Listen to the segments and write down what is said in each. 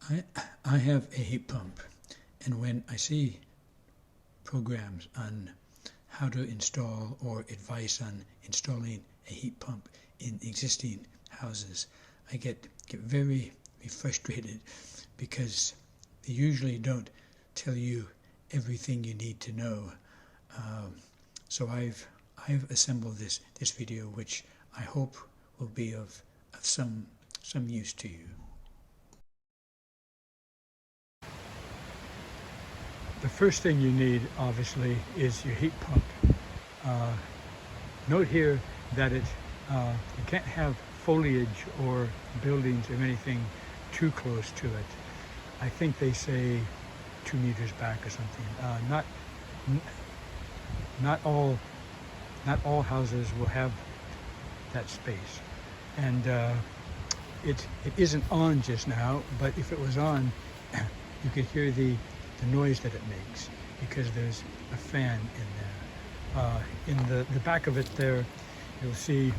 I have a heat pump, and when I see programs on how to install or advice on installing a heat pump in existing houses, I get very frustrated because they usually don't tell you everything you need to know. So I've assembled this video, which I hope will be of some use to you. The first thing you need, obviously, is your heat pump. Note here that you can't have foliage or buildings or anything too close to it. I think they say 2 meters back or something. Not all houses will have that space, and it isn't on just now. But if it was on, you could hear the noise that it makes because there's a fan in there. In the back of it there, you see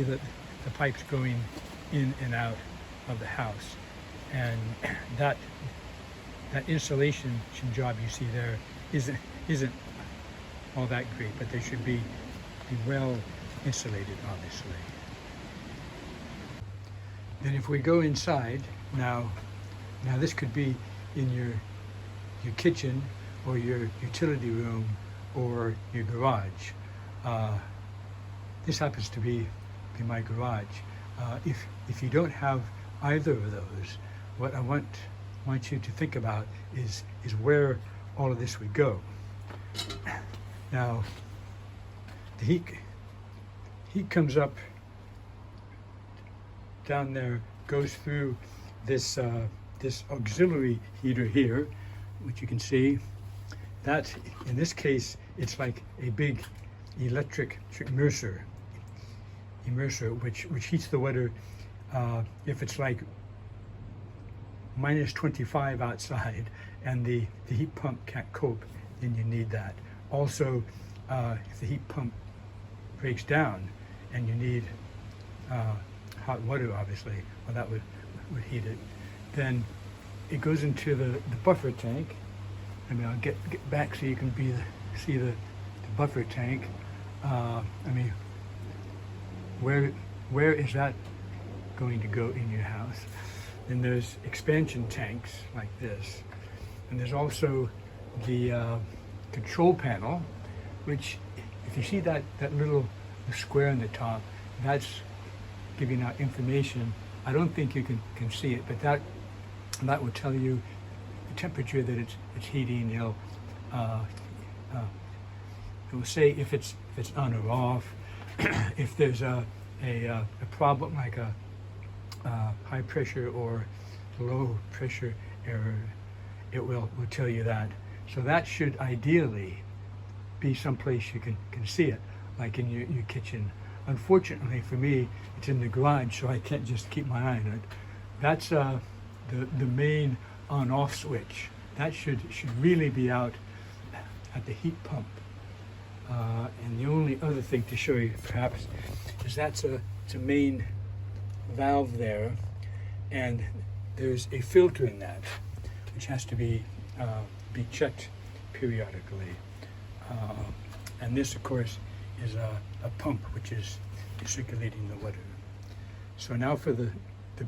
that the pipes going in and out of the house, and that insulation job you see there isn't all that great, but they should be well insulated, obviously. Then if we go inside now this could be in your kitchen or your utility room or your garage. This happens to be my garage. If you don't have either of those, what I want you to think about is where all of this would go. Now, the heat comes up down there, goes through this auxiliary heater here, which you can see. That, in this case, it's like a big electric immerser, which heats the water. If it's like minus 25 outside and the heat pump can't cope, then you need that. Also, if the heat pump breaks down and you need hot water, obviously, well, that would heat it. Then it goes into the buffer tank. I mean, I'll get back so you can see the buffer tank. I mean, where is that going to go in your house? And there's expansion tanks like this, and there's also the control panel, which, if you see that little square in the top, that's giving out information. I don't think you can see it, but that will tell you the temperature that it's heating. It will say if it's on or off. If there's a problem like a high pressure or low pressure error, it will tell you that. So that should ideally be someplace you can see it, like in your kitchen. Unfortunately for me, it's in the garage, so I can't just keep my eye on it. That's the main on-off switch. That should really be out at the heat pump. And the only other thing to show you, perhaps, is it's a main valve there, and there's a filter in that, which has to be checked periodically. And this, of course, is a pump which is circulating the water. So now for the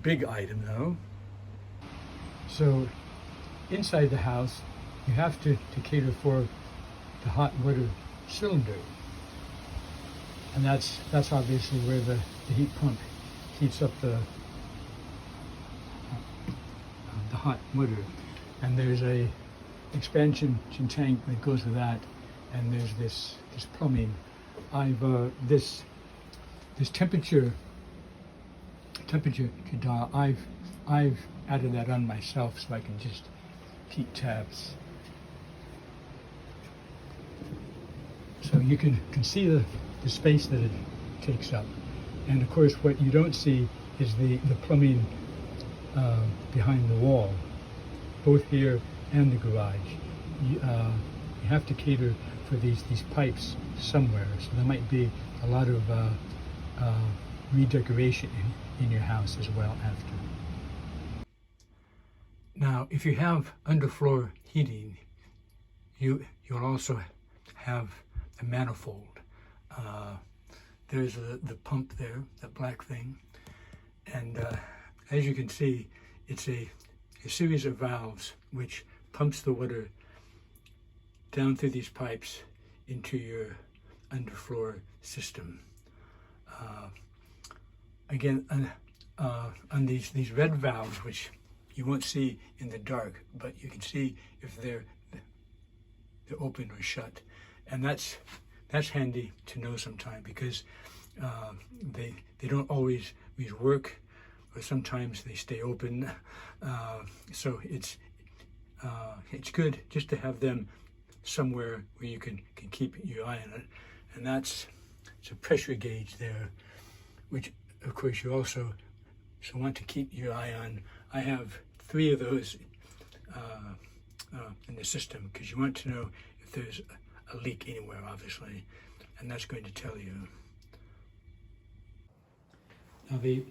big item, though. So inside the house, you have to cater for the hot water cylinder, and that's obviously where the heat pump heats up the hot water. And there's a expansion tank that goes with that, and there's this plumbing. This temperature dial, I've added that on myself so I can just keep tabs. So you can see the space that it takes up. And of course, what you don't see is the plumbing behind the wall, both here and the garage. You have to cater for these pipes somewhere, so there might be a lot of redecoration in your house as well after. Now, if you have underfloor heating, you'll also have a manifold. There's the pump there, that black thing, and as you can see, it's a series of valves which pumps the water down through these pipes into your underfloor system. Again, on these red valves, which you won't see in the dark, but you can see if they're open or shut, and that's handy to know sometime, because they don't always work, or sometimes they stay open. So it's good just to have them somewhere where you can keep your eye on it, and it's a pressure gauge there, which of course you also want to keep your eye on. I have 3 of those in the system, because you want to know if there's a leak anywhere, obviously, and that's going to tell you. Now the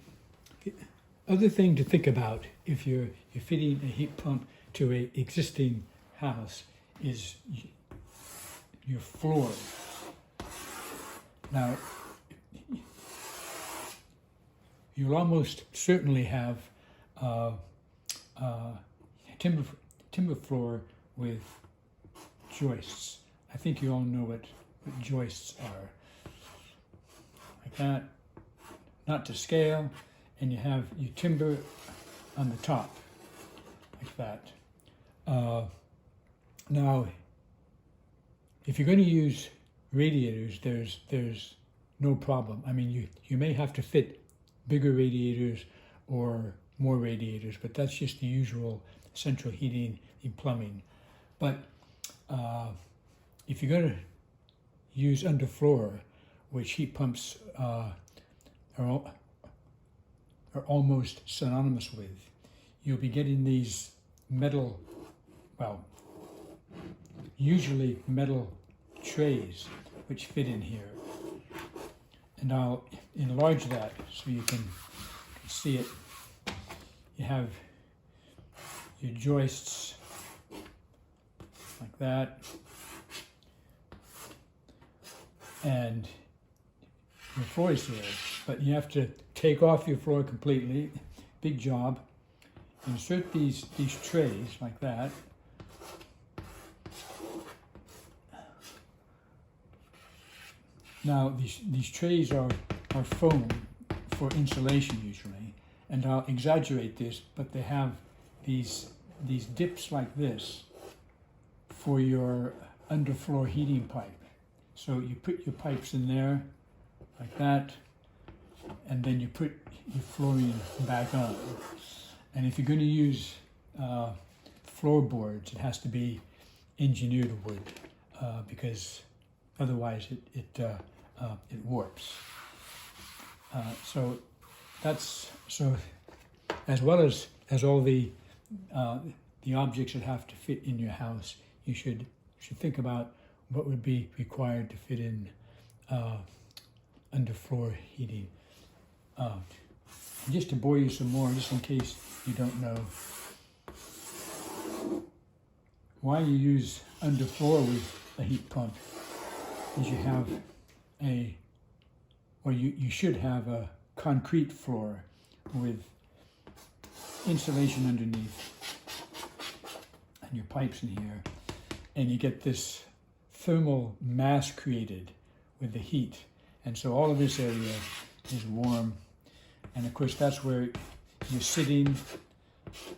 other thing to think about if you're fitting a heat pump to an existing house is your floor. Now, you'll almost certainly have timber floor with joists. I think you all know what joists are. Like that, not to scale, and you have your timber on the top, like that. Now, if you're going to use radiators, there's no problem. I mean, you may have to fit bigger radiators or more radiators, but that's just the usual central heating and plumbing. But if you're going to use underfloor, which heat pumps are almost synonymous with, you'll be getting these metal, well, usually metal trays which fit in here. And I'll enlarge that so you can see it. You have your joists like that, and your floor is here, but you have to take off your floor completely. Big job. Insert these trays like that. Now these trays are foam for insulation usually, and I'll exaggerate this, but they have these dips like this for your underfloor heating pipe. So you put your pipes in there like that, and then you put your flooring back on. And if you're going to use floorboards, it has to be engineered wood, because otherwise it warps. So as well as all the objects that have to fit in your house, you should think about what would be required to fit in underfloor heating. Just to bore you some more, just in case you don't know, why you use underfloor with a heat pump is you have you should have a concrete floor with insulation underneath and your pipes in here, and you get this thermal mass created with the heat, and so all of this area is warm, and of course that's where you're sitting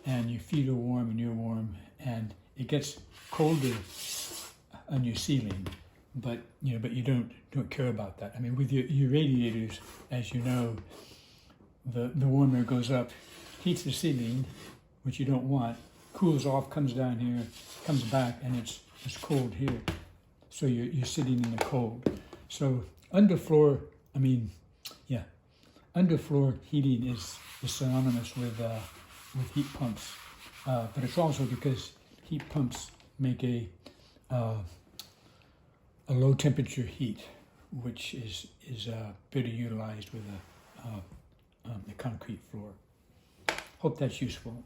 and your feet are warm and you're warm, and it gets colder on your ceiling, but you don't care about that. I mean, with your radiators, as you know, the warm air goes up, heats the ceiling, which you don't want, cools off, comes down here, comes back, and it's cold here. So you're sitting in the cold. So underfloor heating is synonymous with heat pumps, but it's also because heat pumps make a low temperature heat, which is better utilized with a concrete floor. Hope that's useful.